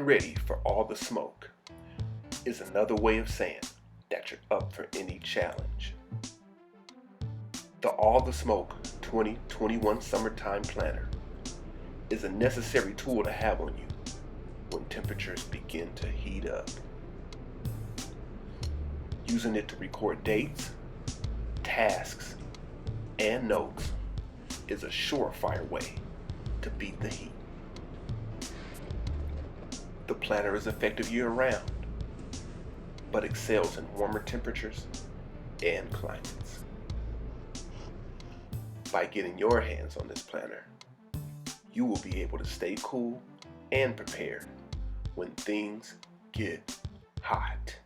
Getting ready for all the smoke is another way of saying that you're up for any challenge. The All the Smoke 2021 Summertime Planner is a necessary tool to have on you when temperatures begin to heat up. Using it to record dates, tasks, and notes is a surefire way to beat the heat. The planner is effective year-round, but excels in warmer temperatures and climates. By getting your hands on this planner, you will be able to stay cool and prepared when things get hot.